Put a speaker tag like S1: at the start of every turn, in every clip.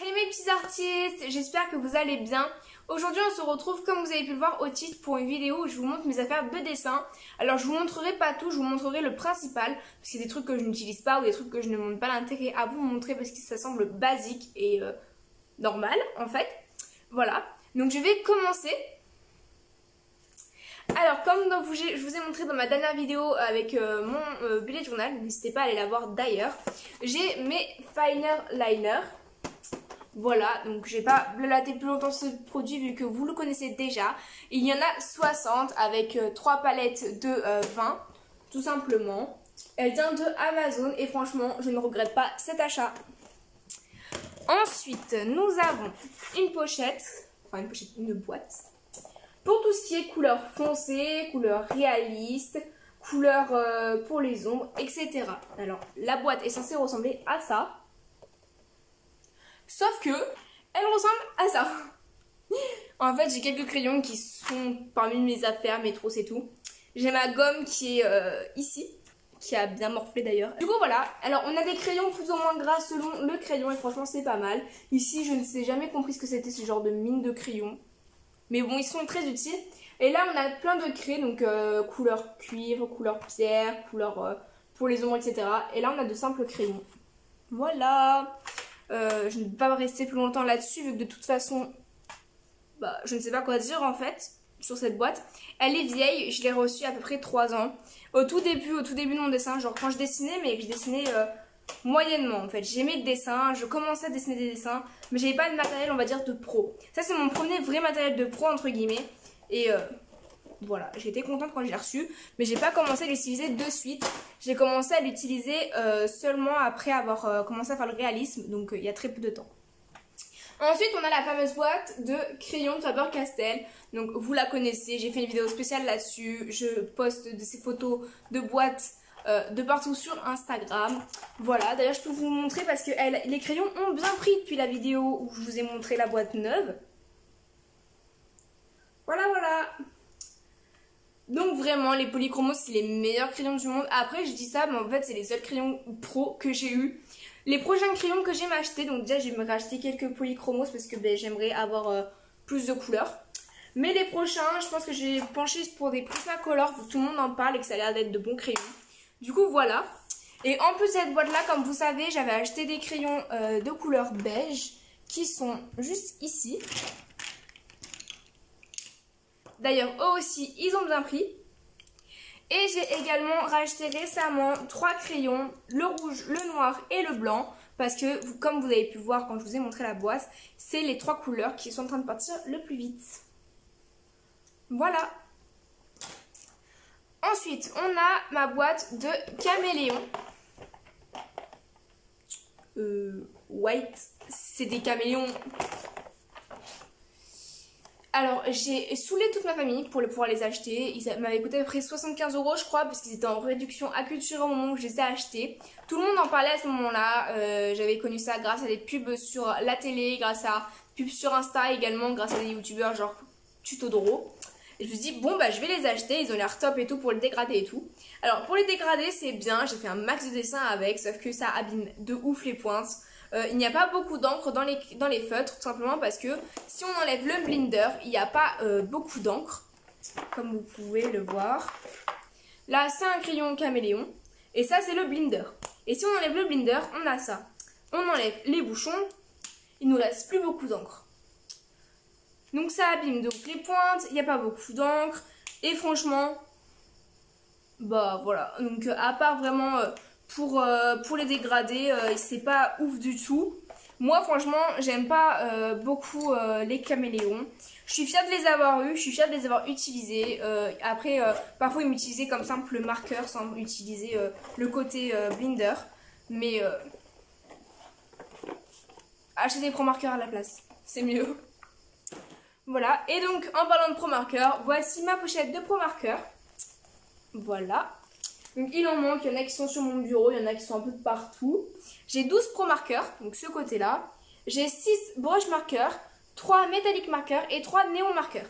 S1: Hey mes petits artistes, j'espère que vous allez bien. Aujourd'hui on se retrouve comme vous avez pu le voir au titre pour une vidéo où je vous montre mes affaires de dessin. Alors je vous montrerai pas tout, je vous montrerai le principal parce qu'il y a des trucs que je n'utilise pas ou des trucs que je ne montre pas l'intérêt à vous montrer parce que ça semble basique et normal en fait. Voilà, donc je vais commencer. Alors comme je vous ai montré dans ma dernière vidéo avec mon bullet journal, n'hésitez pas à aller la voir d'ailleurs, j'ai mes finer liners. Voilà, donc je vais pas blablater plus longtemps ce produit vu que vous le connaissez déjà. Il y en a 60 avec 3 palettes de 20, tout simplement. Elle vient de Amazon et franchement, je ne regrette pas cet achat. Ensuite, nous avons une pochette, une boîte. Pour tout ce qui est couleur foncée, couleur réaliste, couleur pour les ombres, etc. Alors, la boîte est censée ressembler à ça. Sauf que, elle ressemble à ça. En fait, j'ai quelques crayons qui sont parmi mes affaires, mes trousses et tout. J'ai ma gomme qui est ici, qui a bien morflé d'ailleurs. Du coup, voilà. Alors, on a des crayons plus ou moins gras selon le crayon et franchement, c'est pas mal. Ici, je ne sais jamais compris ce que c'était ce genre de mine de crayon. Mais bon, ils sont très utiles. Et là, on a plein de craies, donc couleur cuivre, couleur pierre, couleur pour les ombres, etc. Et là, on a de simples crayons. Voilà. Je ne vais pas rester plus longtemps là-dessus vu que de toute façon, je ne sais pas quoi dire en fait sur cette boîte. Elle est vieille, je l'ai reçue à peu près 3 ans. Au tout début de mon dessin, genre quand je dessinais, mais je dessinais moyennement en fait. J'aimais le dessin, je commençais à dessiner des dessins, mais j'avais pas de matériel on va dire de pro. Ça c'est mon premier vrai matériel de pro entre guillemets. Et voilà, j'ai été contente quand je l'ai reçu, mais j'ai pas commencé à l'utiliser de suite. J'ai commencé à l'utiliser seulement après avoir commencé à faire le réalisme, donc il y a très peu de temps. Ensuite, on a la fameuse boîte de crayons de Faber-Castell. Donc vous la connaissez, j'ai fait une vidéo spéciale là-dessus. Je poste de ces photos de boîtes de partout sur Instagram. Voilà, d'ailleurs je peux vous montrer parce que les crayons ont bien pris depuis la vidéo où je vous ai montré la boîte neuve. Voilà, voilà. Donc vraiment, les polychromos, c'est les meilleurs crayons du monde. Après, je dis ça, mais en fait, c'est les seuls crayons pro que j'ai eu. Les prochains crayons que j'aime acheter, donc déjà, j'aimerais acheter quelques polychromos parce que j'aimerais avoir plus de couleurs. Mais les prochains, je pense que j'ai penché pour des Prismacolor, tout le monde en parle et que ça a l'air d'être de bons crayons. Du coup, voilà. Et en plus de cette boîte-là, comme vous savez, j'avais acheté des crayons de couleur beige qui sont juste ici. D'ailleurs, eux aussi, ils ont bien pris. Et j'ai également racheté récemment 3 crayons, le rouge, le noir et le blanc. Parce que, comme vous avez pu voir quand je vous ai montré la boîte, c'est les 3 couleurs qui sont en train de partir le plus vite. Voilà. Ensuite, on a ma boîte de caméléons. White, c'est des caméléons. Alors j'ai saoulé toute ma famille pour pouvoir les acheter. Ils m'avaient coûté à peu près 75 € je crois parce qu'ils étaient en réduction à culture au moment où je les ai achetés. Tout le monde en parlait à ce moment-là. J'avais connu ça grâce à des pubs sur la télé, grâce à des pubs sur Insta également, grâce à des youtubeurs genre Tuto Doro. Et je me suis dit bon je vais les acheter, ils ont l'air top et tout pour le dégrader et tout. Alors pour les dégrader c'est bien, j'ai fait un max de dessins avec, sauf que ça abîme de ouf les pointes. Il n'y a pas beaucoup d'encre dans les feutres, tout simplement parce que si on enlève le blinder, il n'y a pas beaucoup d'encre, comme vous pouvez le voir. Là, c'est un crayon caméléon, et ça, c'est le blinder. Et si on enlève le blinder, on a ça. On enlève les bouchons, il nous reste plus beaucoup d'encre. Donc ça abîme donc les pointes, il n'y a pas beaucoup d'encre, et franchement, voilà. Donc à part vraiment... Pour les dégrader, c'est pas ouf du tout. Moi franchement j'aime pas beaucoup les caméléons. Je suis fière de les avoir eu, je suis fière de les avoir utilisés. Après parfois ils m'utilisaient comme simple marqueur sans utiliser le côté blinder. Mais acheter des pro marqueurs à la place, c'est mieux. Voilà, et donc en parlant de pro marqueurs, voici ma pochette de pro marqueurs. Voilà. Donc il en manque, il y en a qui sont sur mon bureau, il y en a qui sont un peu de partout. J'ai 12 pro marqueurs, donc ce côté-là. J'ai 6 brush marqueurs, 3 métallique marqueurs et 3 néon marqueurs.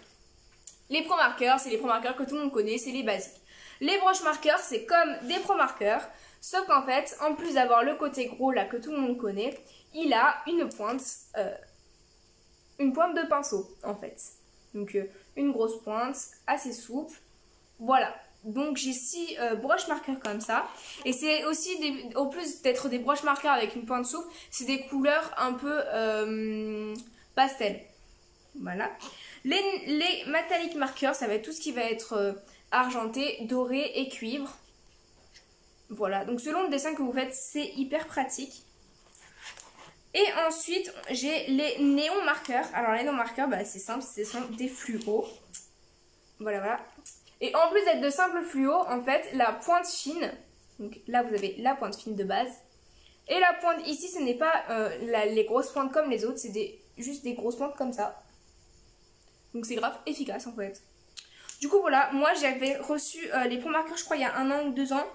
S1: Les pro marqueurs, c'est les pro marqueurs que tout le monde connaît, c'est les basiques. Les brush marqueurs, c'est comme des pro marqueurs, sauf qu'en fait, en plus d'avoir le côté gros là que tout le monde connaît, il a une pointe de pinceau en fait. Donc une grosse pointe assez souple. Voilà. Donc j'ai 6 broches marqueurs comme ça. Et c'est aussi, au plus d'être des broches marqueurs avec une pointe souple, c'est des couleurs un peu pastel. Voilà. Les métalliques marqueurs, ça va être tout ce qui va être argenté, doré et cuivre. Voilà. Donc selon le dessin que vous faites, c'est hyper pratique. Et ensuite, j'ai les néons marqueurs. Alors les néons marqueurs, bah, c'est simple, ce sont des fluos. Voilà, voilà. Et en plus d'être de simples fluos, en fait, la pointe fine, donc là vous avez la pointe fine de base, et la pointe ici, ce n'est pas les grosses pointes comme les autres, c'est juste des grosses pointes comme ça. Donc c'est grave efficace en fait. Du coup voilà, moi j'avais reçu les points marqueurs je crois il y a 1 an ou 2 ans.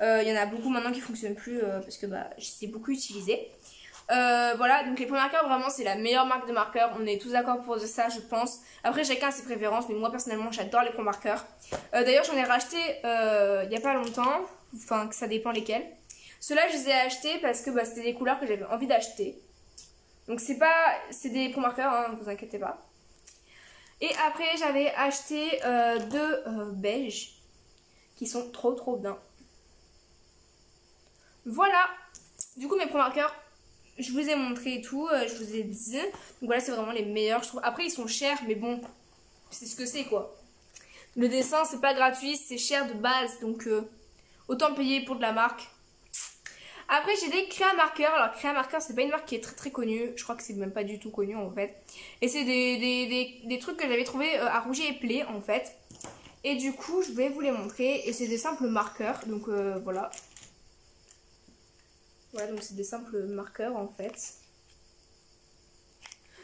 S1: Il y en a beaucoup maintenant qui ne fonctionnent plus parce que bah, je les ai beaucoup utilisés. Voilà, donc les points marqueurs vraiment c'est la meilleure marque de marqueurs, on est tous d'accord pour ça je pense. Après chacun a ses préférences mais moi personnellement j'adore les points marqueurs. D'ailleurs j'en ai racheté il n'y a pas longtemps, enfin ça dépend lesquels. Ceux-là je les ai achetés parce que bah, c'était des couleurs que j'avais envie d'acheter. Donc c'est des points marqueurs, hein, ne vous inquiétez pas. Et après j'avais acheté 2 beiges qui sont trop bien. Voilà, du coup mes points marqueurs je vous ai montré et tout, je vous ai dit. Donc voilà, c'est vraiment les meilleurs, je trouve. Après, ils sont chers, mais bon, c'est ce que c'est, quoi. Le dessin, c'est pas gratuit, c'est cher de base. Donc, autant payer pour de la marque. Après, j'ai des crayons marqueurs. Alors, crayons marqueurs, c'est pas une marque qui est très connue. Je crois que c'est même pas du tout connu, en fait. Et c'est des trucs que j'avais trouvé à Rouget et Play, en fait. Et du coup, je vais vous les montrer. Et c'est des simples marqueurs. Donc, voilà. Voilà, donc c'est des simples marqueurs en fait.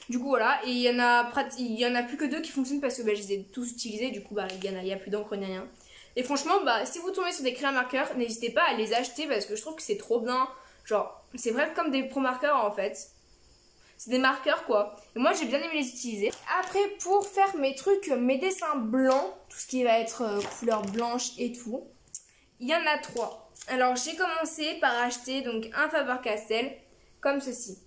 S1: Du coup voilà, et il y en a plus que 2 qui fonctionnent parce que bah, je les ai tous utilisés. Du coup bah il y a plus d'encre ni rien. Et franchement bah si vous tombez sur des crayons marqueurs, n'hésitez pas à les acheter parce que je trouve que c'est trop bien. Genre c'est vrai comme des pro marqueurs en fait. C'est des marqueurs quoi. Et moi j'ai bien aimé les utiliser. Après pour faire mes trucs, mes dessins blancs, tout ce qui va être couleur blanche et tout, il y en a 3. Alors j'ai commencé par acheter donc un Faber-Castell comme ceci.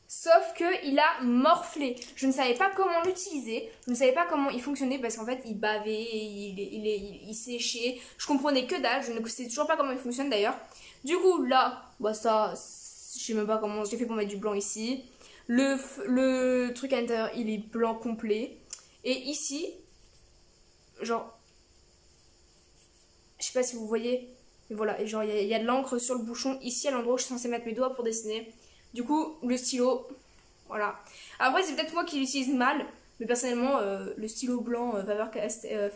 S1: Sauf que il a morflé. Je ne savais pas comment l'utiliser. Je ne savais pas comment il fonctionnait parce qu'en fait il bavait, il séchait. Je comprenais que dalle. Je ne sais toujours pas comment il fonctionne d'ailleurs. Du coup là, bah ça, je sais même pas comment j'ai fait pour mettre du blanc ici. Le truc à l'intérieur il est blanc complet. Et ici, genre, je sais pas si vous voyez. Et voilà, et genre il y a de l'encre sur le bouchon ici à l'endroit où je suis censée mettre mes doigts pour dessiner. Du coup, le stylo, voilà. Après, c'est peut-être moi qui l'utilise mal, mais personnellement, le stylo blanc Faber-Castell,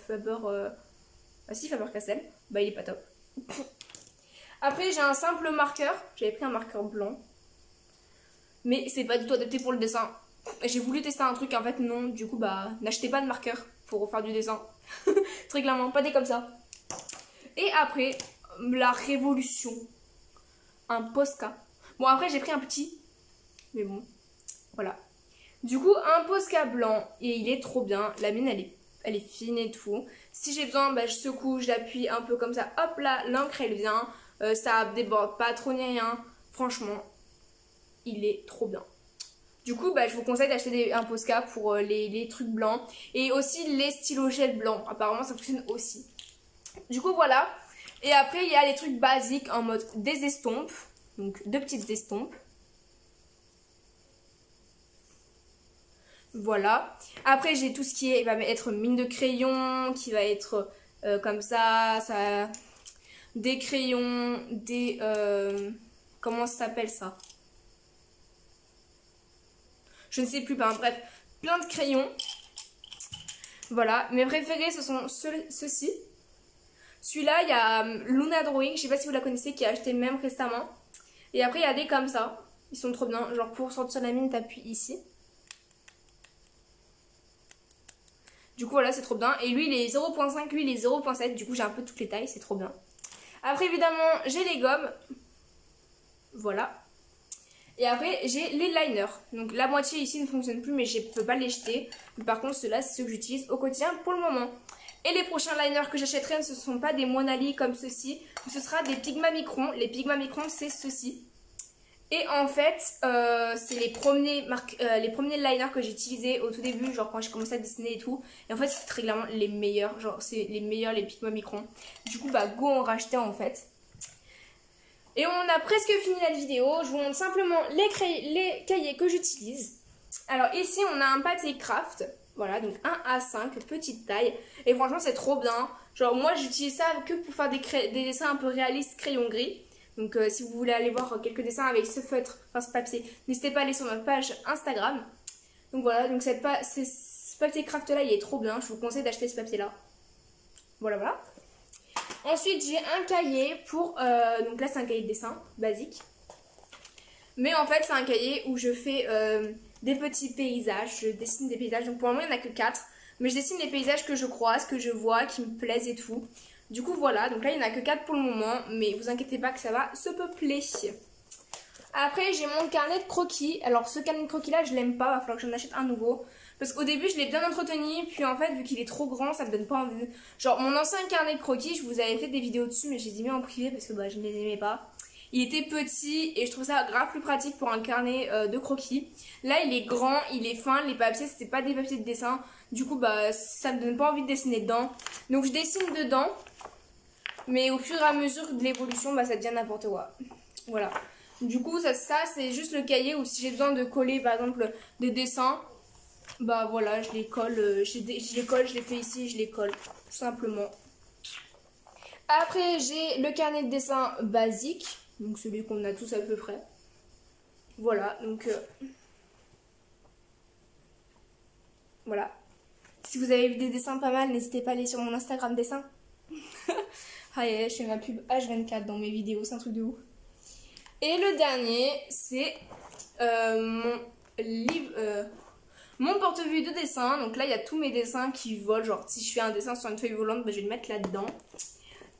S1: bah il est pas top. Après, j'ai un simple marqueur. J'avais pris un marqueur blanc, mais c'est pas du tout adapté pour le dessin. J'ai voulu tester un truc, en fait, non. Du coup, bah, n'achetez pas de marqueur pour faire du dessin. Très clairement, pas des comme ça. Et après, la révolution, un Posca. Bon après j'ai pris un petit, mais bon, voilà. Du coup un Posca blanc et il est trop bien. La mine elle est fine et tout. Si j'ai besoin, bah, je secoue, j'appuie un peu comme ça. Hop là, l'encre elle vient. Ça déborde pas trop ni rien. Franchement, il est trop bien. Du coup, bah, je vous conseille d'acheter un Posca pour les trucs blancs. Et aussi les stylos gel blancs. Apparemment ça fonctionne aussi. Du coup voilà. Et après il y a les trucs basiques en mode des estompes. Donc 2 petites estompes. Voilà. Après j'ai tout ce qui va être mine de crayon, qui va être comme ça, des crayons, des comment ça s'appelle ça? Je ne sais plus, bref, plein de crayons. Voilà, mes préférés ce sont ceux-ci. Celui-là, il y a Luna Drawing, je sais pas si vous la connaissez, qui a acheté même récemment. Et après, il y a des comme ça. Ils sont trop bien. Genre, pour sortir la mine, t'appuies ici. Du coup, voilà, c'est trop bien. Et lui, il est 0.5, lui, il est 0.7. Du coup, j'ai un peu toutes les tailles, c'est trop bien. Après, évidemment, j'ai les gommes. Voilà. Et après, j'ai les liners. Donc, la moitié ici ne fonctionne plus, mais je ne peux pas les jeter. Mais par contre, ceux-là, c'est ceux que j'utilise au quotidien pour le moment. Et les prochains liners que j'achèterai, ce ne sont pas des Monali comme ceci. Ce sera des Pigma Micron. Les Pigma Micron, c'est ceci. Et en fait, c'est les premiers liners que j'ai utilisés au tout début, genre quand j'ai commencé à dessiner et tout. Et en fait, c'est très clairement les meilleurs, genre c'est les meilleurs, les Pigma Micron. Du coup, bah go en racheter en fait. Et on a presque fini la vidéo. Je vous montre simplement les cahiers que j'utilise. Alors ici, on a un papier craft. Voilà, donc 1 A5, petite taille. Et franchement, c'est trop bien. Genre moi, j'utilise ça que pour faire des dessins un peu réalistes, crayon gris. Donc si vous voulez aller voir quelques dessins avec ce feutre, enfin ce papier, n'hésitez pas à aller sur ma page Instagram. Donc voilà, donc ce papier craft là, il est trop bien. Je vous conseille d'acheter ce papier là. Voilà, voilà. Ensuite, j'ai un cahier pour... donc là, c'est un cahier de dessin basique. Mais en fait, c'est un cahier où je fais des petits paysages. Je dessine des paysages. Donc pour le moment, il n'y en a que 4. Mais je dessine des paysages que je croise, que je vois, qui me plaisent et tout. Du coup, voilà. Donc là, il n'y en a que 4 pour le moment. Mais vous inquiétez pas que ça va se peupler. Après, j'ai mon carnet de croquis. Alors, ce carnet de croquis là, je l'aime pas. Il va falloir que j'en achète un nouveau. Parce qu'au début, je l'ai bien entretenu. Puis en fait, vu qu'il est trop grand, ça me donne pas envie. Genre, mon ancien carnet de croquis, je vous avais fait des vidéos dessus. Mais je les ai mis en privé parce que bah, je ne les aimais pas. Il était petit et je trouve ça grave plus pratique pour un carnet de croquis. Là, il est grand, il est fin. Les papiers, c'était pas des papiers de dessin. Du coup, bah, ça me donne pas envie de dessiner dedans. Donc, je dessine dedans. Mais au fur et à mesure de l'évolution, bah, ça devient n'importe quoi. Voilà. Du coup, ça c'est juste le cahier où si j'ai besoin de coller, par exemple, des dessins, bah voilà, je les colle, je les fais ici, je les colle, tout simplement. Après, j'ai le carnet de dessin basique, donc celui qu'on a tous à peu près. Voilà, donc voilà. Si vous avez vu des dessins pas mal, n'hésitez pas à aller sur mon Instagram dessin. Ah yeah, je fais ma pub H24 dans mes vidéos, c'est un truc de ouf. Et le dernier, c'est mon porte-vue de dessin. Donc là, il y a tous mes dessins qui volent. Genre, si je fais un dessin sur une feuille volante, bah, je vais le mettre là-dedans.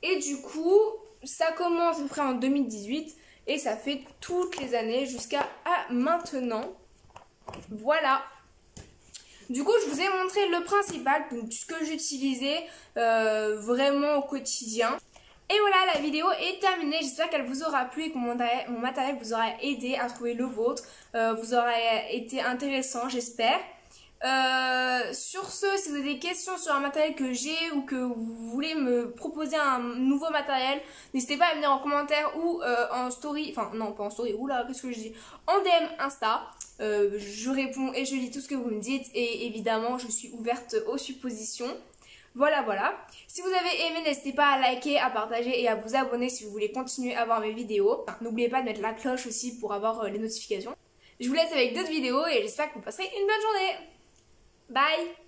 S1: Et du coup, ça commence à peu près en 2018 et ça fait toutes les années jusqu'à maintenant. Voilà. Du coup, je vous ai montré le principal, donc ce que j'utilisais vraiment au quotidien. Et voilà, la vidéo est terminée. J'espère qu'elle vous aura plu et que mon matériel vous aura aidé à trouver le vôtre. Vous aura été intéressant, j'espère. Sur ce, si vous avez des questions sur un matériel que j'ai ou que vous voulez me proposer un nouveau matériel, n'hésitez pas à venir en commentaire ou en story. Enfin, non, pas en story. Oula, qu'est-ce que je dis? En DM Insta. Je réponds et je lis tout ce que vous me dites. Et évidemment, je suis ouverte aux suppositions. Voilà, voilà. Si vous avez aimé, n'hésitez pas à liker, à partager et à vous abonner si vous voulez continuer à voir mes vidéos. N'oubliez pas de mettre la cloche aussi pour avoir les notifications. Je vous laisse avec d'autres vidéos et j'espère que vous passerez une bonne journée. Bye!